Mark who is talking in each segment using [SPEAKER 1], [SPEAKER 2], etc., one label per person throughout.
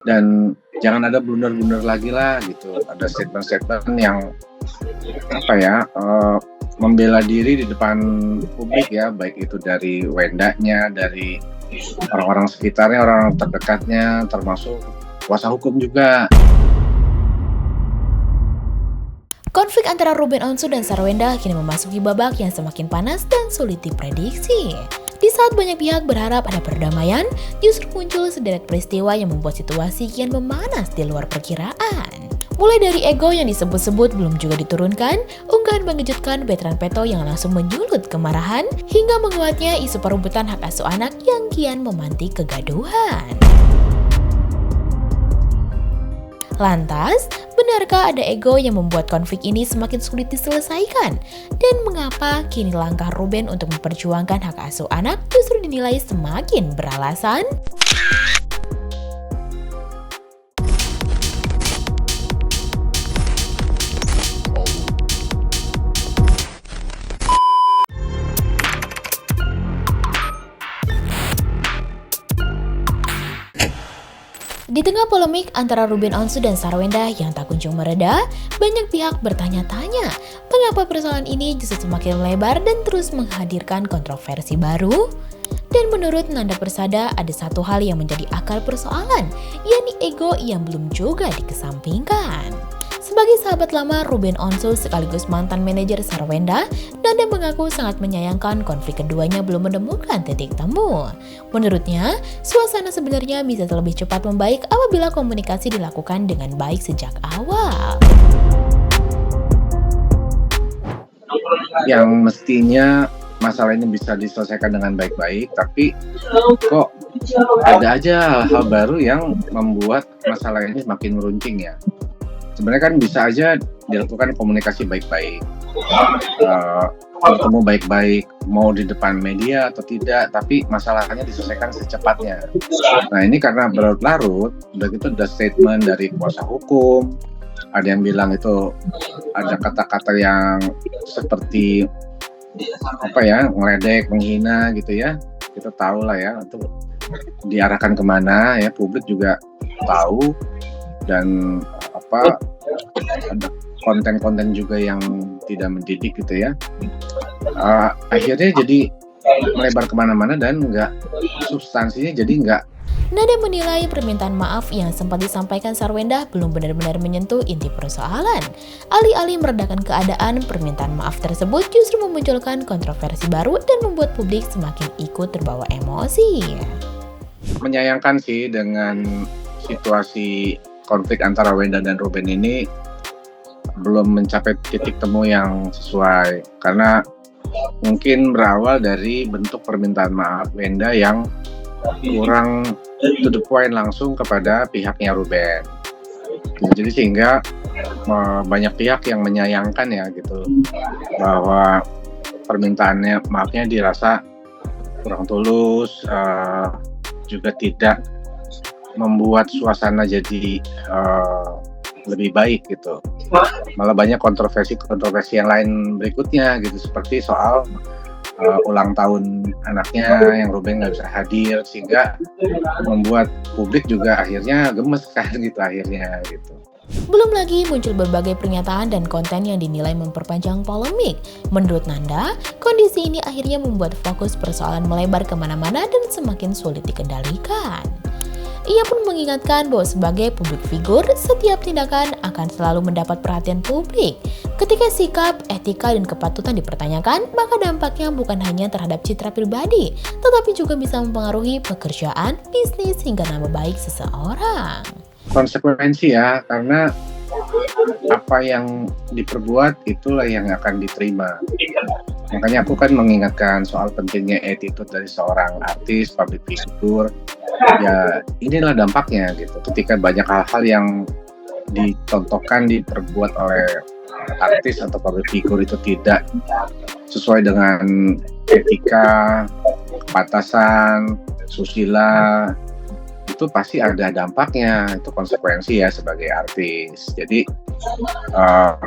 [SPEAKER 1] dan jangan ada blunder-blunder lagi lah gitu. Ada statement-statement yang apa ya, membela diri di depan publik ya, baik itu dari Wendanya, dari orang-orang sekitarnya, orang terdekatnya, termasuk kuasa hukum juga.
[SPEAKER 2] Konflik antara Ruben Onsu dan Sarwenda kini memasuki babak yang semakin panas dan sulit diprediksi. Di saat banyak pihak berharap ada perdamaian, justru muncul sederet peristiwa yang membuat situasi kian memanas di luar perkiraan. Mulai dari ego yang disebut-sebut belum juga diturunkan, unggahan mengejutkan veteran Peto yang langsung menyulut kemarahan, hingga menguatnya isu perebutan hak asuh anak yang kian memantik kegaduhan. Lantas, benarkah ada ego yang membuat konflik ini semakin sulit diselesaikan? Dan mengapa kini langkah Ruben untuk memperjuangkan hak asuh anak justru dinilai semakin beralasan? Di tengah polemik antara Ruben Onsu dan Sarwenda yang tak kunjung mereda, banyak pihak bertanya-tanya mengapa persoalan ini justru semakin melebar dan terus menghadirkan kontroversi baru. Dan menurut Nanda Persada, ada satu hal yang menjadi akar persoalan, yakni ego yang belum juga dikesampingkan. Sebagai sahabat lama Ruben Onsu sekaligus mantan manajer Sarwenda, Nanda mengaku sangat menyayangkan konflik keduanya belum menemukan titik temu. Menurutnya, suasana sebenarnya bisa lebih cepat membaik apabila komunikasi dilakukan dengan baik sejak awal.
[SPEAKER 1] Yang mestinya masalah ini bisa diselesaikan dengan baik-baik, tapi kok ada aja hal-hal baru yang membuat masalah ini makin meruncing ya. Sebenarnya kan bisa aja dilakukan komunikasi baik-baik, bertemu baik-baik, mau di depan media atau tidak, tapi masalahnya diselesaikan secepatnya. Nah ini karena berlarut-larut, begitu ada statement dari kuasa hukum, ada yang bilang itu ada kata-kata yang seperti apa ya, ngeledek, menghina gitu ya. Kita tahu lah ya, itu diarahkan kemana ya, publik juga tahu. Dan apa, ada konten-konten juga yang tidak mendidik gitu ya. Akhirnya jadi melebar kemana-mana dan substansinya jadi nggak.
[SPEAKER 2] Nada menilai permintaan maaf yang sempat disampaikan Sarwenda belum benar-benar menyentuh inti persoalan. Alih-alih meredakan keadaan, permintaan maaf tersebut justru memunculkan kontroversi baru dan membuat publik semakin ikut terbawa emosi.
[SPEAKER 1] Menyayangkan sih dengan situasi konflik antara Wenda dan Ruben ini belum mencapai titik temu yang sesuai, karena mungkin berawal dari bentuk permintaan maaf Wenda yang kurang to the point langsung kepada pihaknya Ruben. Jadi sehingga banyak pihak yang menyayangkan ya gitu, bahwa permintaannya maafnya dirasa kurang tulus, juga tidak membuat suasana jadi lebih baik gitu. Malah banyak kontroversi yang lain berikutnya gitu, seperti soal ulang tahun anaknya yang Ruben nggak bisa hadir, sehingga membuat publik juga akhirnya gemes kan gitu akhirnya gitu.
[SPEAKER 2] Belum lagi muncul berbagai pernyataan dan konten yang dinilai memperpanjang polemik. Menurut Nanda, kondisi ini akhirnya membuat fokus persoalan melebar kemana-mana dan semakin sulit dikendalikan. Ia pun mengingatkan bahwa sebagai publik figur, setiap tindakan akan selalu mendapat perhatian publik. Ketika sikap, etika, dan kepatutan dipertanyakan, maka dampaknya bukan hanya terhadap citra pribadi, tetapi juga bisa mempengaruhi pekerjaan, bisnis, hingga nama baik seseorang.
[SPEAKER 1] Konsekuensi ya, karena apa yang diperbuat itulah yang akan diterima. Makanya aku kan mengingatkan soal pentingnya attitude dari seorang artis, public figure. Ya inilah dampaknya gitu. Ketika banyak hal-hal yang dicontohkan, diperbuat oleh artis atau public figure itu tidak sesuai dengan etika, kepatasan, susila, itu pasti ada dampaknya, itu konsekuensi ya sebagai artis. Jadi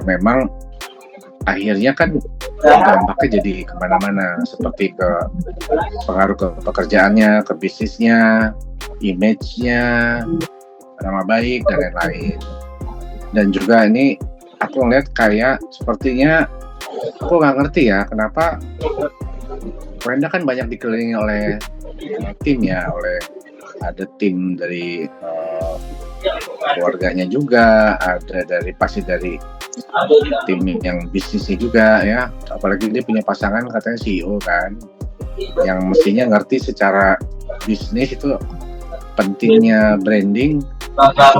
[SPEAKER 1] memang akhirnya kan dampaknya jadi kemana-mana, seperti ke pengaruh ke pekerjaannya, ke bisnisnya, image-nya, nama baik dan lain-lain. Dan juga ini aku ngeliat kayak sepertinya aku nggak ngerti ya kenapa Wenda kan banyak dikelilingi oleh tim ya, ada tim dari keluarganya juga, ada pasti dari tim yang bisnisnya juga ya. Apalagi dia punya pasangan katanya CEO kan, yang mestinya ngerti secara bisnis itu pentingnya branding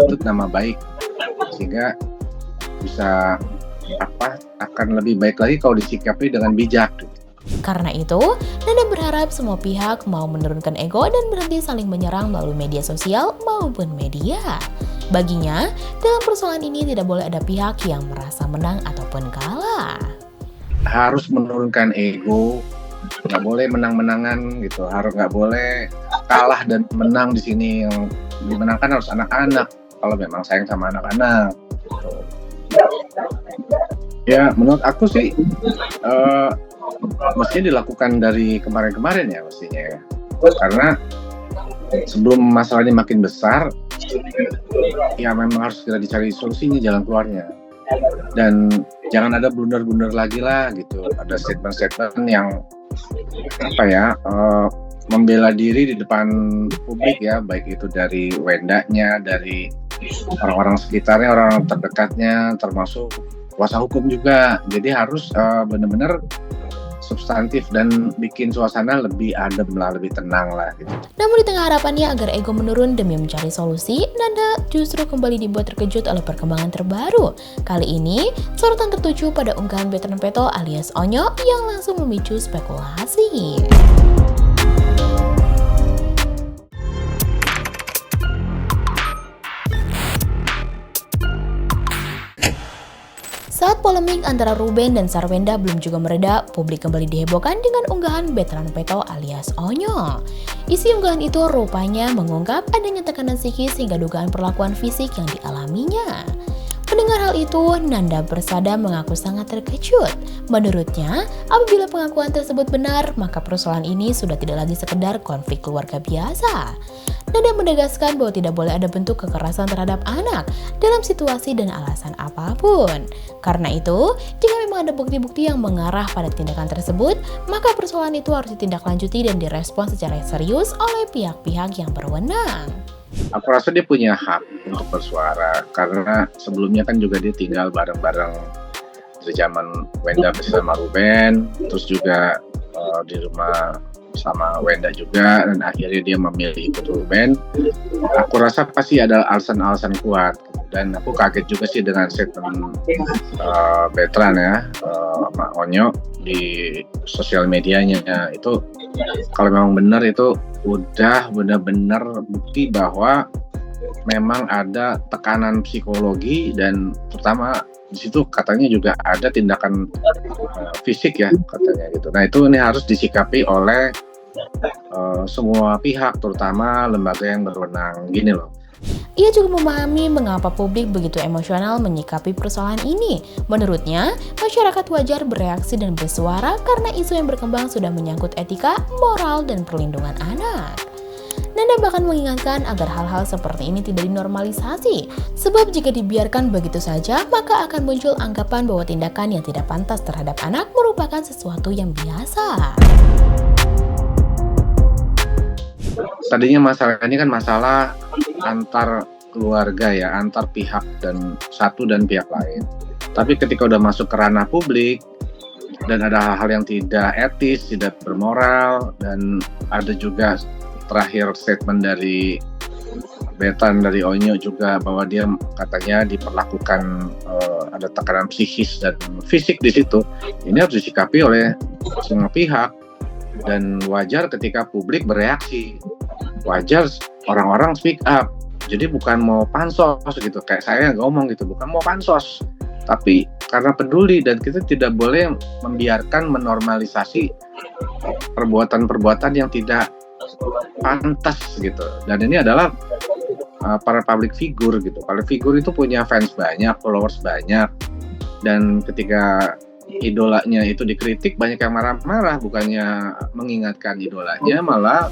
[SPEAKER 1] untuk nama baik, sehingga bisa akan lebih baik lagi kalau disikapi dengan bijak.
[SPEAKER 2] Karena itu, Nanda berharap semua pihak mau menurunkan ego dan berhenti saling menyerang melalui media sosial maupun media. Baginya, dalam persoalan ini tidak boleh ada pihak yang merasa menang ataupun kalah.
[SPEAKER 1] Harus menurunkan ego, nggak boleh menang-menangan gitu, nggak boleh kalah dan menang di sini. Yang dimenangkan harus anak-anak kalau memang sayang sama anak-anak. Ya, menurut aku sih mestinya dilakukan dari kemarin-kemarin ya mestinya ya. Karena sebelum masalah ini makin besar, ya memang harus segera dicari solusinya, jalan keluarnya. Dan jangan ada blunder-blunder lagi lah gitu. Ada statement-statement yang membela diri di depan publik ya, baik itu dari Wendanya, dari orang-orang sekitarnya, orang terdekatnya, termasuk kuasa hukum juga. Jadi harus benar-benar substantif dan bikin suasana lebih adem lah, lebih tenang lah gitu.
[SPEAKER 2] Namun di tengah harapannya agar ego menurun demi mencari solusi, Nanda justru kembali dibuat terkejut oleh perkembangan terbaru. Kali ini, sorotan tertuju pada unggahan Betran Peto alias Onyo yang langsung memicu spekulasi. Saat polemik antara Ruben dan Sarwenda belum juga mereda, publik kembali dihebohkan dengan unggahan Betran Peto alias Onyo. Isi unggahan itu rupanya mengungkap adanya tekanan psikis hingga dugaan perlakuan fisik yang dialaminya. Mendengar hal itu, Nanda Persada mengaku sangat terkejut. Menurutnya, apabila pengakuan tersebut benar, maka persoalan ini sudah tidak lagi sekedar konflik keluarga biasa. Nanda menegaskan bahwa tidak boleh ada bentuk kekerasan terhadap anak dalam situasi dan alasan apapun. Karena itu, jika memang ada bukti-bukti yang mengarah pada tindakan tersebut, maka persoalan itu harus ditindaklanjuti dan direspon secara serius oleh pihak-pihak yang berwenang.
[SPEAKER 1] Aku rasa dia punya hak untuk bersuara, karena sebelumnya kan juga dia tinggal bareng-bareng dari zaman Wenda bersama Ruben, terus juga di rumah sama Wenda juga, dan akhirnya dia memilih ikut Ruben. Aku rasa pasti ada alasan-alasan kuat, dan aku kaget juga sih dengan statement Betran ya, sama Onyo di sosial medianya. Itu kalau memang benar itu udah benar-benar bukti bahwa memang ada tekanan psikologi, dan terutama di situ katanya juga ada tindakan fisik ya katanya gitu. Nah itu ini harus disikapi oleh semua pihak, terutama lembaga yang berwenang. Gini loh.
[SPEAKER 2] Ia juga memahami mengapa publik begitu emosional menyikapi persoalan ini. Menurutnya, masyarakat wajar bereaksi dan bersuara karena isu yang berkembang sudah menyangkut etika, moral, dan perlindungan anak. Nanda bahkan mengingatkan agar hal-hal seperti ini tidak dinormalisasi, sebab jika dibiarkan begitu saja, maka akan muncul anggapan bahwa tindakan yang tidak pantas terhadap anak merupakan sesuatu yang biasa.
[SPEAKER 1] Tadinya masalah ini kan masalah antar keluarga ya, antar pihak dan satu dan pihak lain. Tapi ketika udah masuk ke ranah publik dan ada hal-hal yang tidak etis, tidak bermoral, dan ada juga terakhir statement dari Betran dari Onyo juga bahwa dia katanya diperlakukan ada tekanan psikis dan fisik di situ. Ini harus disikapi oleh semua pihak, dan wajar ketika publik bereaksi. Wajar orang-orang speak up. Jadi bukan mau pansos gitu, kayak saya ngomong gitu, bukan mau pansos, tapi karena peduli, dan kita tidak boleh membiarkan menormalisasi perbuatan-perbuatan yang tidak pantas gitu. Dan ini adalah para public figure gitu. Public figure itu punya fans banyak, followers banyak, dan ketika idolanya itu dikritik, banyak yang marah-marah, bukannya mengingatkan idolanya, malah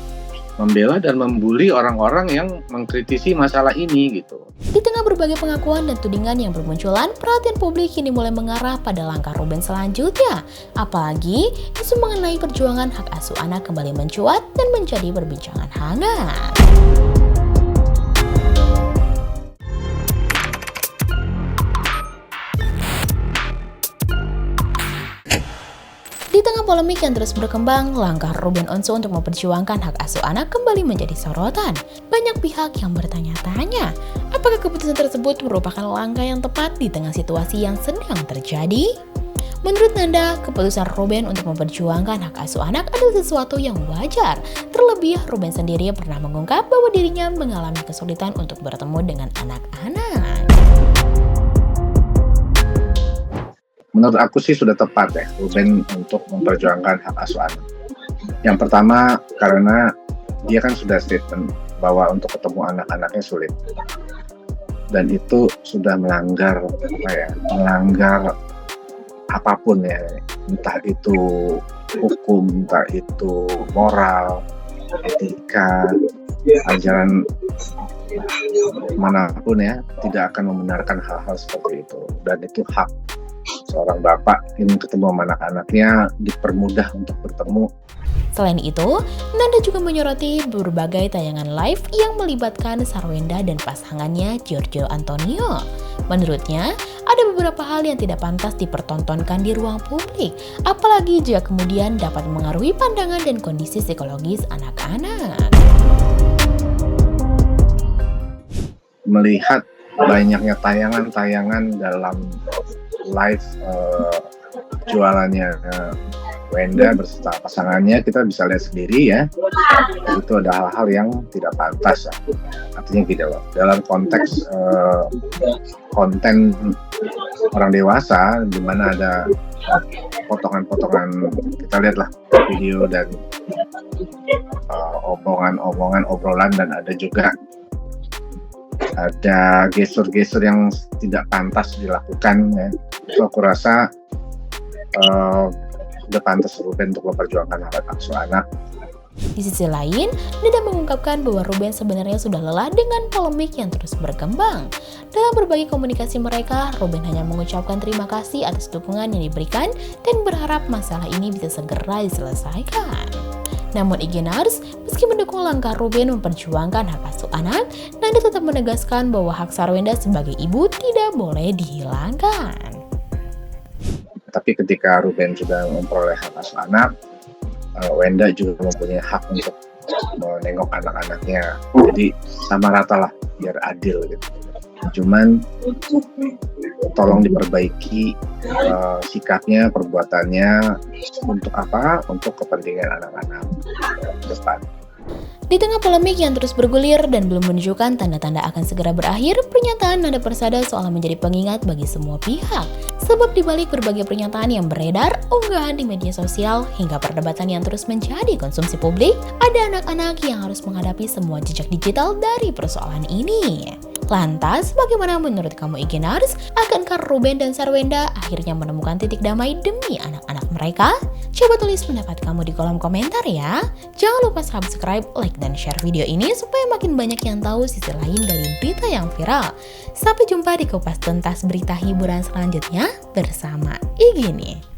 [SPEAKER 1] membela dan membuli orang-orang yang mengkritisi masalah ini gitu.
[SPEAKER 2] Di tengah berbagai pengakuan dan tudingan yang bermunculan, perhatian publik kini mulai mengarah pada langkah Ruben selanjutnya. Apalagi isu mengenai perjuangan hak asuh anak kembali mencuat dan menjadi perbincangan hangat. Di tengah polemik yang terus berkembang, langkah Ruben Onsu untuk memperjuangkan hak asuh anak kembali menjadi sorotan. Banyak pihak yang bertanya-tanya, apakah keputusan tersebut merupakan langkah yang tepat di tengah situasi yang sedang terjadi? Menurut Nanda, keputusan Ruben untuk memperjuangkan hak asuh anak adalah sesuatu yang wajar. Terlebih, Ruben sendiri pernah mengungkap bahwa dirinya mengalami kesulitan untuk bertemu dengan anak-anak.
[SPEAKER 1] Menurut aku sih sudah tepat ya Ruben untuk memperjuangkan hak asuh anak. Yang pertama karena dia kan sudah statement bahwa untuk ketemu anak-anaknya sulit. Dan itu sudah melanggar apapun ya, entah itu hukum, entah itu moral, etika, ajaran manapun ya, tidak akan membenarkan hal-hal seperti itu. Dan itu hak seorang bapak ingin ketemu sama anak-anaknya, dipermudah untuk bertemu.
[SPEAKER 2] Selain itu, Nanda juga menyoroti berbagai tayangan live yang melibatkan Sarwenda dan pasangannya Giorgio Antonio. Menurutnya, ada beberapa hal yang tidak pantas dipertontonkan di ruang publik, apalagi jika kemudian dapat mengaruhi pandangan dan kondisi psikologis anak-anak.
[SPEAKER 1] Melihat banyaknya tayangan-tayangan dalam live jualannya Wenda beserta pasangannya, kita bisa lihat sendiri ya, itu ada hal-hal yang tidak pantas ya. Artinya gitu loh, dalam konteks konten orang dewasa di mana ada potongan-potongan, kita lihatlah video dan omongan-omongan, obrolan, dan ada juga ada gestur-gestur yang tidak pantas dilakukan ya. So, aku rasa udah pantas Ruben untuk memperjuangkan hak asuh anak.
[SPEAKER 2] Di sisi lain, Nanda mengungkapkan bahwa Ruben sebenarnya sudah lelah dengan polemik yang terus berkembang. Dalam berbagai komunikasi mereka, Ruben hanya mengucapkan terima kasih atas dukungan yang diberikan dan berharap masalah ini bisa segera diselesaikan. Namun Igenars, meski mendukung langkah Ruben memperjuangkan hak asuh anak, Nanda tetap menegaskan bahwa hak Sarwenda sebagai ibu tidak boleh dihilangkan.
[SPEAKER 1] Tapi ketika Ruben sudah memperoleh hak asuh anak, Wenda juga mempunyai hak untuk menengok anak-anaknya. Jadi sama rata lah, biar adil gitu. Cuman tolong diperbaiki sikapnya, perbuatannya, untuk apa? Untuk kepentingan anak-anak depan.
[SPEAKER 2] Di tengah polemik yang terus bergulir dan belum menunjukkan tanda-tanda akan segera berakhir, pernyataan Nanda Persada seolah menjadi pengingat bagi semua pihak. Sebab dibalik berbagai pernyataan yang beredar, unggahan di media sosial, hingga perdebatan yang terus menjadi konsumsi publik, ada anak-anak yang harus menghadapi semua jejak digital dari persoalan ini. Lantas, bagaimana menurut kamu Igenars? Akankah Ruben dan Sarwenda akhirnya menemukan titik damai demi anak-anak mereka? Coba tulis pendapat kamu di kolom komentar ya. Jangan lupa subscribe, like, dan share video ini supaya makin banyak yang tahu sisi lain dari berita yang viral. Sampai jumpa di Kupas Tuntas berita hiburan selanjutnya bersama Igini.